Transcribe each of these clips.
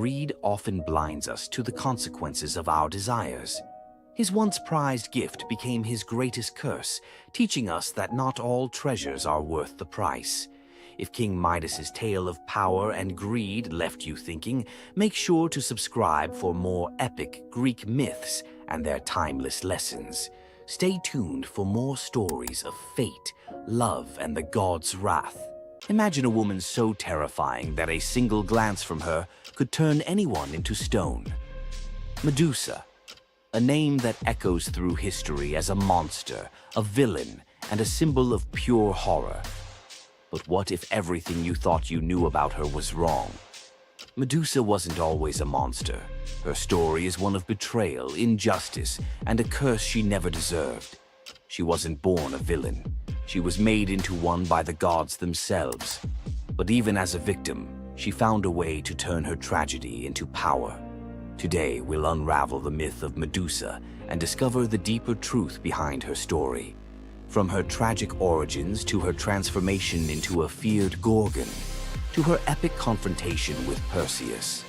greed often blinds us to the consequences of our desires. His once prized gift became his greatest curse, teaching us that not all treasures are worth the price. If King Midas's tale of power and greed left you thinking, make sure to subscribe for more epic Greek myths and their timeless lessons. Stay tuned for more stories of fate, love, and the gods' wrath. Imagine a woman so terrifying that a single glance from her could turn anyone into stone. Medusa, a name that echoes through history as a monster, a villain, and a symbol of pure horror. But what if everything you thought you knew about her was wrong? Medusa wasn't always a monster. Her story is one of betrayal, injustice, and a curse she never deserved. She wasn't born a villain. She was made into one by the gods themselves. But even as a victim, she found a way to turn her tragedy into power. Today, we'll unravel the myth of Medusa and discover the deeper truth behind her story. From her tragic origins to her transformation into a feared Gorgon, to her epic confrontation with Perseus.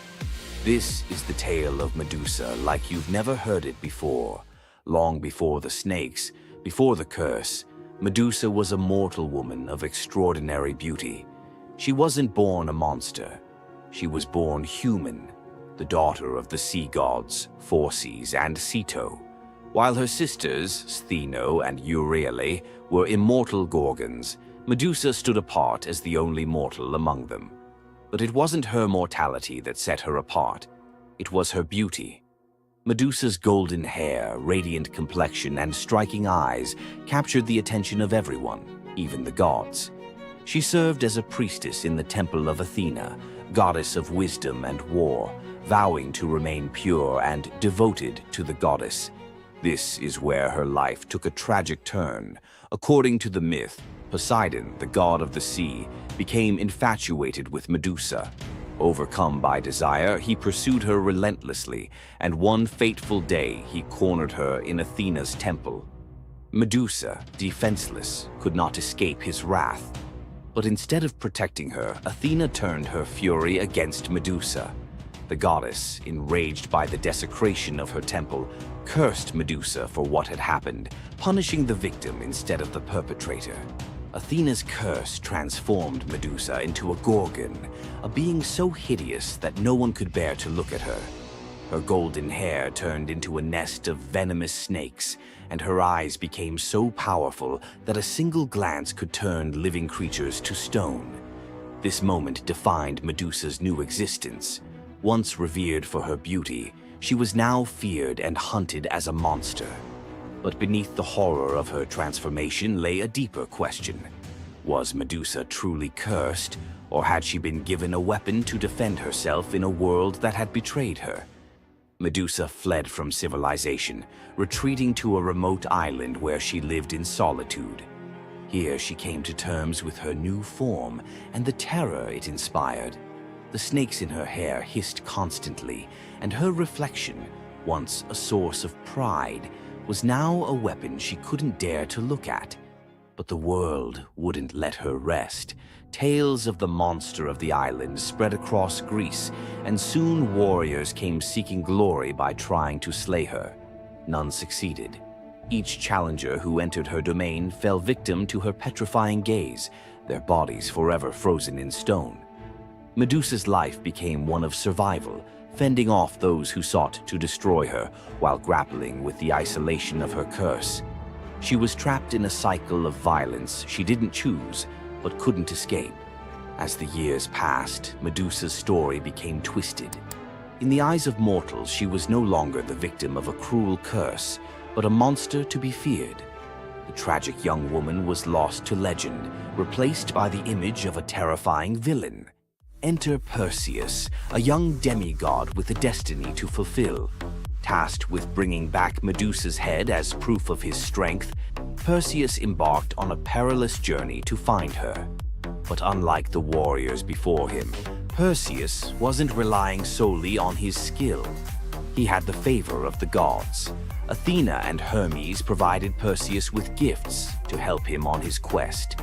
This is the tale of Medusa like you've never heard it before. Long before the snakes, before the curse, Medusa was a mortal woman of extraordinary beauty. She wasn't born a monster. She was born human, the daughter of the sea gods, Phorcys and Ceto. While her sisters, Stheno and Euryale, were immortal Gorgons, Medusa stood apart as the only mortal among them. But it wasn't her mortality that set her apart. It was her beauty. Medusa's golden hair, radiant complexion, and striking eyes captured the attention of everyone, even the gods. She served as a priestess in the temple of Athena, goddess of wisdom and war, vowing to remain pure and devoted to the goddess. This is where her life took a tragic turn. According to the myth, Poseidon, the god of the sea, became infatuated with Medusa. Overcome by desire, he pursued her relentlessly, and one fateful day he cornered her in Athena's temple. Medusa, defenseless, could not escape his wrath. But instead of protecting her, Athena turned her fury against Medusa. The goddess, enraged by the desecration of her temple, cursed Medusa for what had happened, punishing the victim instead of the perpetrator. Athena's curse transformed Medusa into a Gorgon, a being so hideous that no one could bear to look at her. Her golden hair turned into a nest of venomous snakes, and her eyes became so powerful that a single glance could turn living creatures to stone. This moment defined Medusa's new existence. Once revered for her beauty, she was now feared and hunted as a monster. But beneath the horror of her transformation lay a deeper question. Was Medusa truly cursed, or had she been given a weapon to defend herself in a world that had betrayed her? Medusa fled from civilization, retreating to a remote island where she lived in solitude. Here she came to terms with her new form and the terror it inspired. The snakes in her hair hissed constantly, and her reflection, once a source of pride, was now a weapon she couldn't dare to look at. But the world wouldn't let her rest. Tales of the monster of the island spread across Greece, and soon warriors came seeking glory by trying to slay her. None succeeded. Each challenger who entered her domain fell victim to her petrifying gaze, their bodies forever frozen in stone. Medusa's life became one of survival, fending off those who sought to destroy her while grappling with the isolation of her curse. She was trapped in a cycle of violence she didn't choose, but couldn't escape. As the years passed, Medusa's story became twisted. In the eyes of mortals, she was no longer the victim of a cruel curse, but a monster to be feared. The tragic young woman was lost to legend, replaced by the image of a terrifying villain. Enter Perseus, a young demigod with a destiny to fulfill. Tasked with bringing back Medusa's head as proof of his strength, Perseus embarked on a perilous journey to find her. But unlike the warriors before him, Perseus wasn't relying solely on his skill. He had the favor of the gods. Athena and Hermes provided Perseus with gifts to help him on his quest.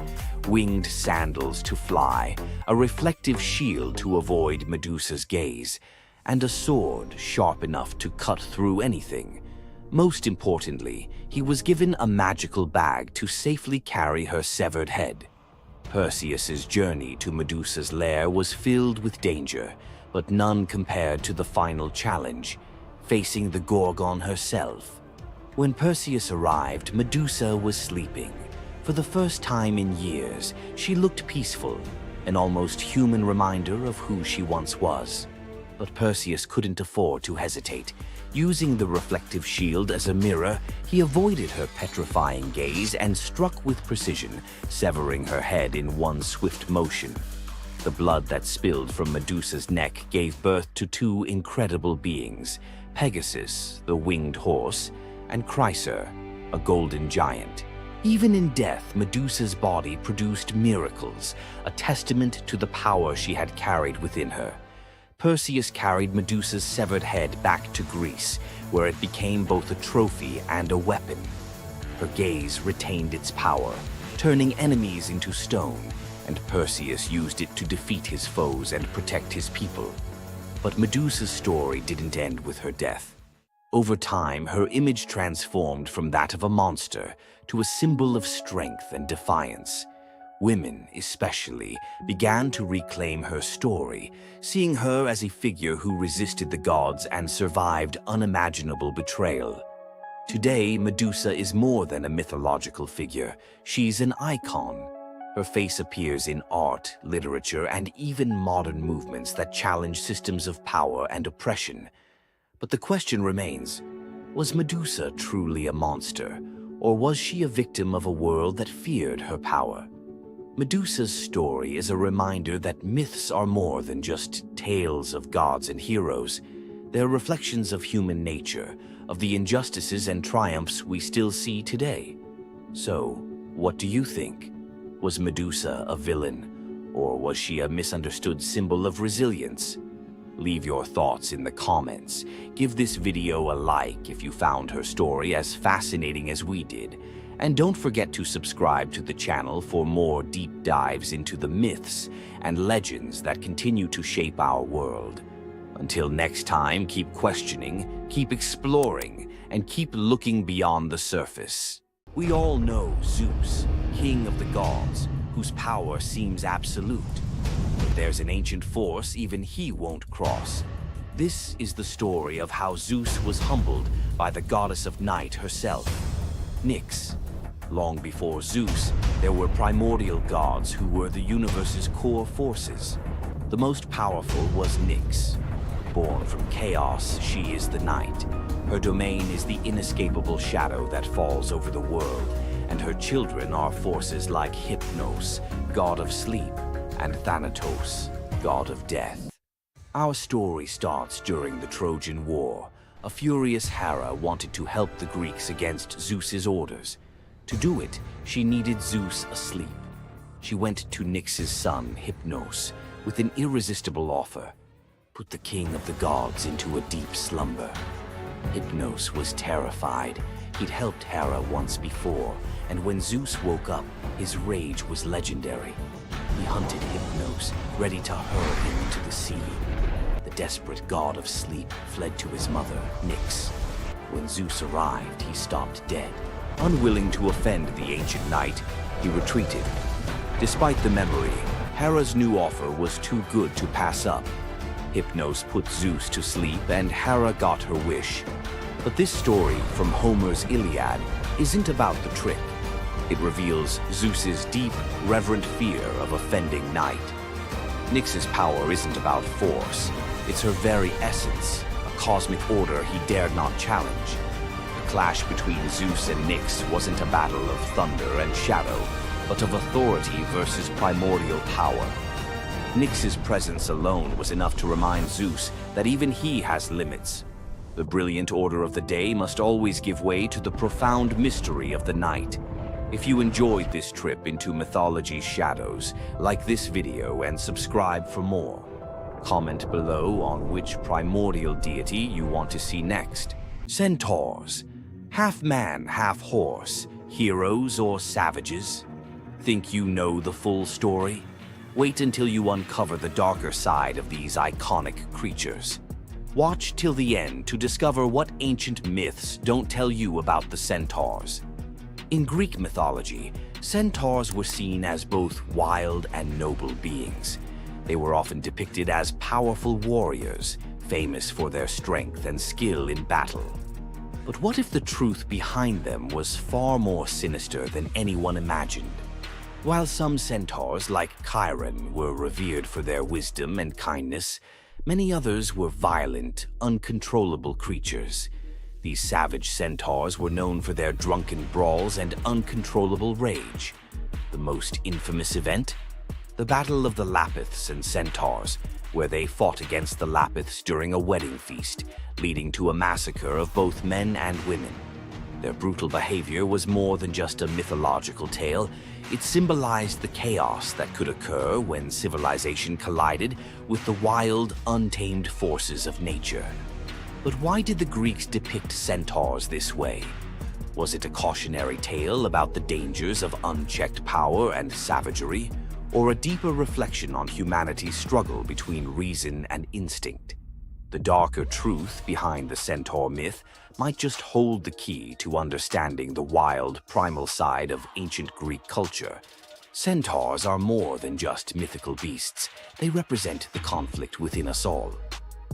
Winged sandals to fly, a reflective shield to avoid Medusa's gaze, and a sword sharp enough to cut through anything. Most importantly, he was given a magical bag to safely carry her severed head. Perseus's journey to Medusa's lair was filled with danger, but none compared to the final challenge, facing the Gorgon herself. When Perseus arrived, Medusa was sleeping. For the first time in years, she looked peaceful, an almost human reminder of who she once was. But Perseus couldn't afford to hesitate. Using the reflective shield as a mirror, he avoided her petrifying gaze and struck with precision, severing her head in one swift motion. The blood that spilled from Medusa's neck gave birth to two incredible beings, Pegasus, the winged horse, and Chryser, a golden giant. Even in death, Medusa's body produced miracles, a testament to the power she had carried within her. Perseus carried Medusa's severed head back to Greece, where it became both a trophy and a weapon. Her gaze retained its power, turning enemies into stone, and Perseus used it to defeat his foes and protect his people. But Medusa's story didn't end with her death. Over time, her image transformed from that of a monster to a symbol of strength and defiance. Women, especially, began to reclaim her story, seeing her as a figure who resisted the gods and survived unimaginable betrayal. Today, Medusa is more than a mythological figure. She's an icon. Her face appears in art, literature, and even modern movements that challenge systems of power and oppression. But the question remains, was Medusa truly a monster, or was she a victim of a world that feared her power? Medusa's story is a reminder that myths are more than just tales of gods and heroes. They're reflections of human nature, of the injustices and triumphs we still see today. So, what do you think? Was Medusa a villain, or was she a misunderstood symbol of resilience? Leave your thoughts in the comments. Give this video a like if you found her story as fascinating as we did. And don't forget to subscribe to the channel for more deep dives into the myths and legends that continue to shape our world. Until next time, keep questioning, keep exploring, and keep looking beyond the surface. We all know Zeus, king of the gods, whose power seems absolute. But there's an ancient force even he won't cross. This is the story of how Zeus was humbled by the goddess of night herself, Nyx. Long before Zeus, there were primordial gods who were the universe's core forces. The most powerful was Nyx. Born from chaos, she is the night. Her domain is the inescapable shadow that falls over the world, and her children are forces like Hypnos, god of sleep, and Thanatos, god of death. Our story starts during the Trojan War. A furious Hera wanted to help the Greeks against Zeus's orders. To do it, she needed Zeus asleep. She went to Nyx's son, Hypnos, with an irresistible offer: put the king of the gods into a deep slumber. Hypnos was terrified. He'd helped Hera once before, and when Zeus woke up, his rage was legendary. He hunted Hypnos, ready to hurl him into the sea. The desperate god of sleep fled to his mother, Nyx. When Zeus arrived, he stopped dead. Unwilling to offend the ancient knight, he retreated. Despite the memory, Hera's new offer was too good to pass up. Hypnos put Zeus to sleep, and Hera got her wish. But this story from Homer's Iliad isn't about the trick. It reveals Zeus's deep, reverent fear of offending night. Nyx's power isn't about force. It's her very essence, a cosmic order he dared not challenge. The clash between Zeus and Nyx wasn't a battle of thunder and shadow, but of authority versus primordial power. Nyx's presence alone was enough to remind Zeus that even he has limits. The brilliant order of the day must always give way to the profound mystery of the night. If you enjoyed this trip into mythology's shadows, like this video and subscribe for more. Comment below on which primordial deity you want to see next. Centaurs, half man, half horse, heroes or savages? Think you know the full story? Wait until you uncover the darker side of these iconic creatures. Watch till the end to discover what ancient myths don't tell you about the centaurs. In Greek mythology, centaurs were seen as both wild and noble beings. They were often depicted as powerful warriors, famous for their strength and skill in battle. But what if the truth behind them was far more sinister than anyone imagined? While some centaurs, like Chiron, were revered for their wisdom and kindness, many others were violent, uncontrollable creatures. These savage centaurs were known for their drunken brawls and uncontrollable rage. The most infamous event? The Battle of the Lapiths and Centaurs, where they fought against the Lapiths during a wedding feast, leading to a massacre of both men and women. Their brutal behavior was more than just a mythological tale. It symbolized the chaos that could occur when civilization collided with the wild, untamed forces of nature. But why did the Greeks depict centaurs this way? Was it a cautionary tale about the dangers of unchecked power and savagery, or a deeper reflection on humanity's struggle between reason and instinct? The darker truth behind the centaur myth might just hold the key to understanding the wild, primal side of ancient Greek culture. Centaurs are more than just mythical beasts. They represent the conflict within us all.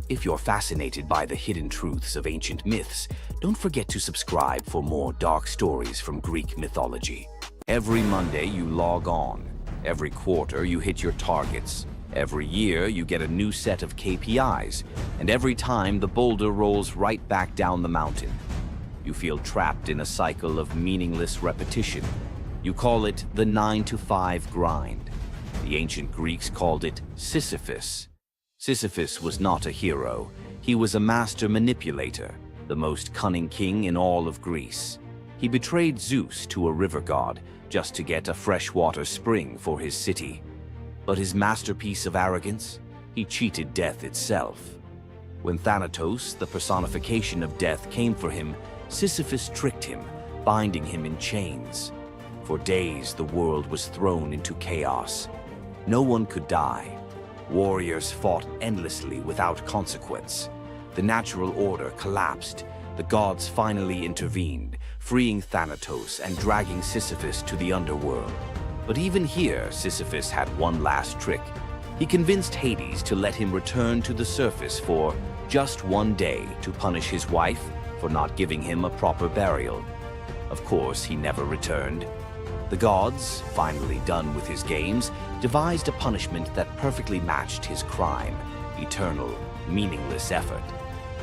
If you're fascinated by the hidden truths of ancient myths, don't forget to subscribe for more dark stories from Greek mythology. Every Monday you log on. Every quarter you hit your targets. Every year you get a new set of KPIs, and every time the boulder rolls right back down the mountain. You feel trapped in a cycle of meaningless repetition. You call it the 9-to-5 grind. The ancient Greeks called it Sisyphus. Sisyphus was not a hero. He was a master manipulator, the most cunning king in all of Greece. He betrayed Zeus to a river god just to get a freshwater spring for his city. But his masterpiece of arrogance? He cheated death itself. When Thanatos, the personification of death, came for him, Sisyphus tricked him, binding him in chains. For days, the world was thrown into chaos. No one could die. Warriors fought endlessly without consequence. The natural order collapsed. The gods finally intervened, freeing Thanatos and dragging Sisyphus to the underworld. But even here, Sisyphus had one last trick. He convinced Hades to let him return to the surface for just one day to punish his wife for not giving him a proper burial. Of course, he never returned. The gods, finally done with his games, devised a punishment that perfectly matched his crime: eternal, meaningless effort.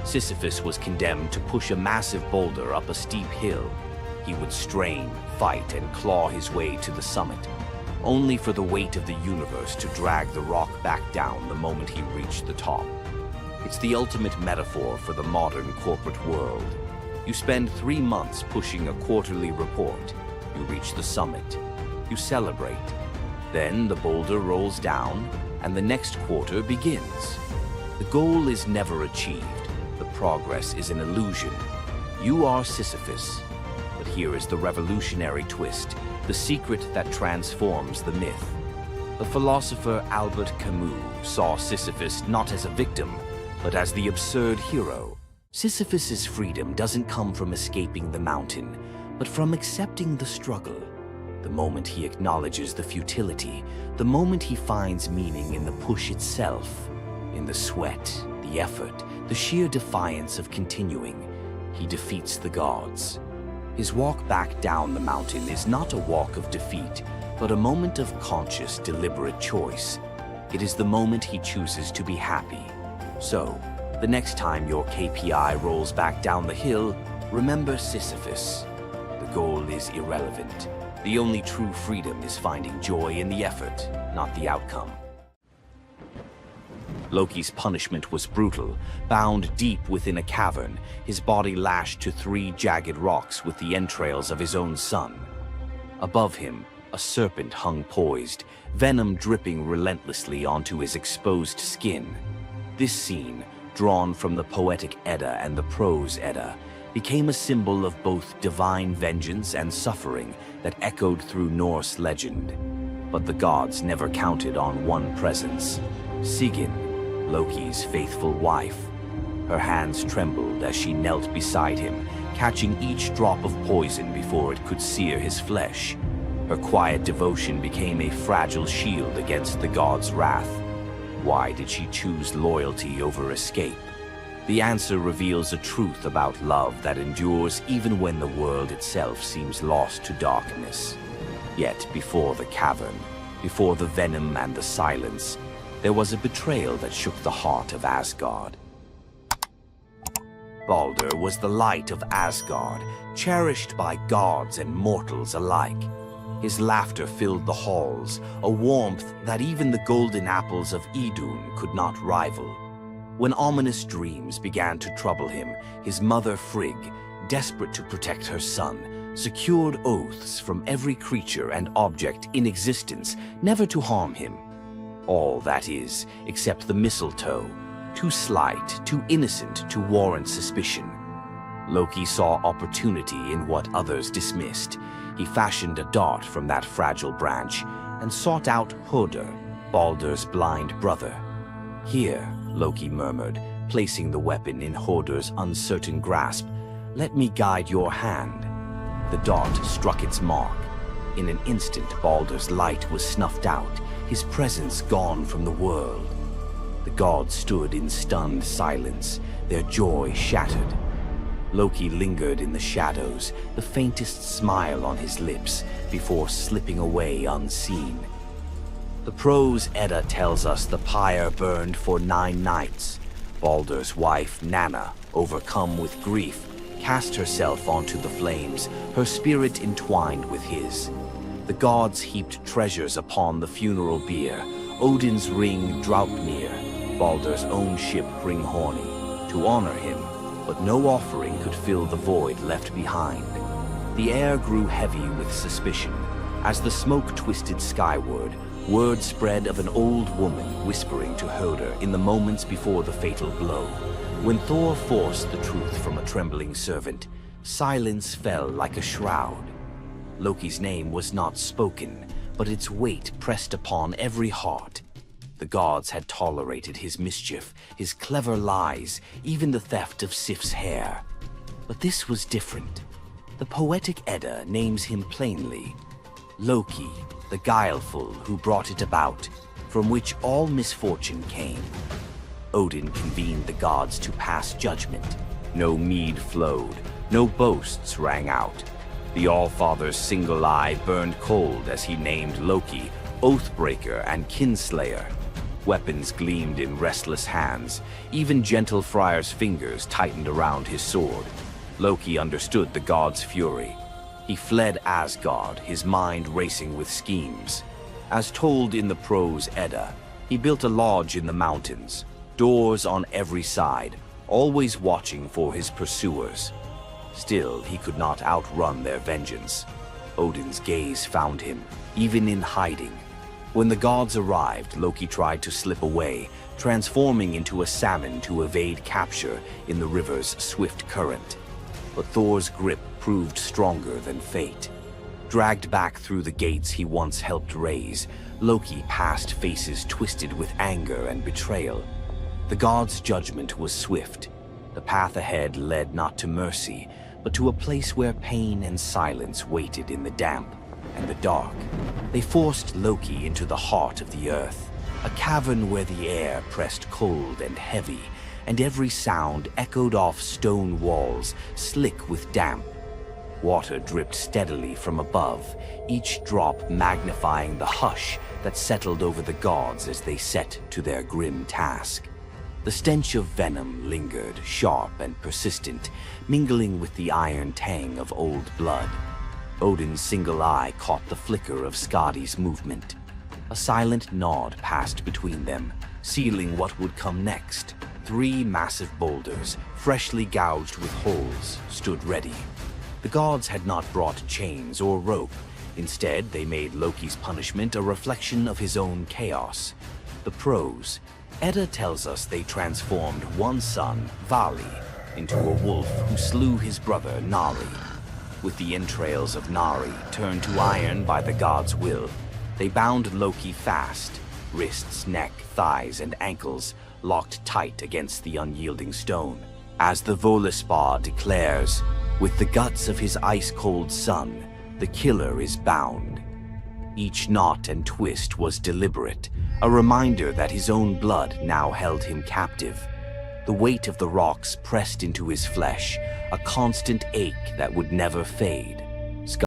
Sisyphus was condemned to push a massive boulder up a steep hill. He would strain, fight, and claw his way to the summit, only for the weight of the universe to drag the rock back down the moment he reached the top. It's the ultimate metaphor for the modern corporate world. You spend 3 months pushing a quarterly report. You reach the summit. You celebrate. Then the boulder rolls down, and the next quarter begins. The goal is never achieved. The progress is an illusion. You are Sisyphus. But here is the revolutionary twist, the secret that transforms the myth. The philosopher Albert Camus saw Sisyphus not as a victim, but as the absurd hero. Sisyphus's freedom doesn't come from escaping the mountain, but from accepting the struggle. The moment he acknowledges the futility, the moment he finds meaning in the push itself, in the sweat, the effort, the sheer defiance of continuing, he defeats the gods. His walk back down the mountain is not a walk of defeat, but a moment of conscious, deliberate choice. It is the moment he chooses to be happy. So, the next time your KPI rolls back down the hill, remember Sisyphus. The goal is irrelevant. The only true freedom is finding joy in the effort, not the outcome. Loki's punishment was brutal. Bound deep within a cavern, his body lashed to 3 jagged rocks with the entrails of his own son. Above him, a serpent hung poised, venom dripping relentlessly onto his exposed skin. This scene, drawn from the poetic Edda and the prose Edda, became a symbol of both divine vengeance and suffering that echoed through Norse legend. But the gods never counted on one presence: Sigyn, Loki's faithful wife. Her hands trembled as she knelt beside him, catching each drop of poison before it could sear his flesh. Her quiet devotion became a fragile shield against the god's wrath. Why did she choose loyalty over escape? The answer reveals a truth about love that endures even when the world itself seems lost to darkness. Yet before the cavern, before the venom and the silence, there was a betrayal that shook the heart of Asgard. Balder was the light of Asgard, cherished by gods and mortals alike. His laughter filled the halls, a warmth that even the golden apples of Idun could not rival. When ominous dreams began to trouble him, his mother Frigg, desperate to protect her son, secured oaths from every creature and object in existence never to harm him. All, that is, except the mistletoe, too slight, too innocent to warrant suspicion. Loki saw opportunity in what others dismissed. He fashioned a dart from that fragile branch and sought out Hoder, Balder's blind brother. "Here," Loki murmured, placing the weapon in Hoder's uncertain grasp, "let me guide your hand." The dart struck its mark. In an instant, Balder's light was snuffed out, his presence gone from the world. The gods stood in stunned silence, their joy shattered. Loki lingered in the shadows, the faintest smile on his lips, before slipping away unseen. The prose Edda tells us the pyre burned for 9 nights. Balder's wife, Nanna, overcome with grief, cast herself onto the flames, her spirit entwined with his. The gods heaped treasures upon the funeral bier, Odin's ring Draupnir, Balder's own ship Hringhorni, to honor him, but no offering could fill the void left behind. The air grew heavy with suspicion. As the smoke twisted skyward, word spread of an old woman whispering to Hoder in the moments before the fatal blow. When Thor forced the truth from a trembling servant, silence fell like a shroud. Loki's name was not spoken, but its weight pressed upon every heart. The gods had tolerated his mischief, his clever lies, even the theft of Sif's hair. But this was different. The poetic Edda names him plainly: Loki, the guileful who brought it about, from which all misfortune came. Odin convened the gods to pass judgment. No mead flowed, no boasts rang out. The All-Father's single eye burned cold as he named Loki Oathbreaker and Kinslayer. Weapons gleamed in restless hands. Even gentle Friar's fingers tightened around his sword. Loki understood the god's fury. He fled Asgard, his mind racing with schemes. As told in the prose Edda, he built a lodge in the mountains, doors on every side, always watching for his pursuers. Still, he could not outrun their vengeance. Odin's gaze found him, even in hiding. When the gods arrived, Loki tried to slip away, transforming into a salmon to evade capture in the river's swift current. But Thor's grip proved stronger than fate. Dragged back through the gates he once helped raise, Loki passed faces twisted with anger and betrayal. The gods' judgment was swift. The path ahead led not to mercy, but to a place where pain and silence waited in the damp and the dark. They forced Loki into the heart of the earth, a cavern where the air pressed cold and heavy, and every sound echoed off stone walls, slick with damp. Water dripped steadily from above, each drop magnifying the hush that settled over the gods as they set to their grim task. The stench of venom lingered, sharp and persistent, mingling with the iron tang of old blood. Odin's single eye caught the flicker of Skadi's movement. A silent nod passed between them, sealing what would come next. 3 massive boulders, freshly gouged with holes, stood ready. The gods had not brought chains or rope. Instead, they made Loki's punishment a reflection of his own chaos. The prose: Edda tells us they transformed one son, Vali, into a wolf who slew his brother, Nari. With the entrails of Nari turned to iron by the god's will, they bound Loki fast, wrists, neck, thighs, and ankles, locked tight against the unyielding stone. As the Volispar declares, with the guts of his ice-cold son, the killer is bound. Each knot and twist was deliberate, a reminder that his own blood now held him captive. The weight of the rocks pressed into his flesh, a constant ache that would never fade.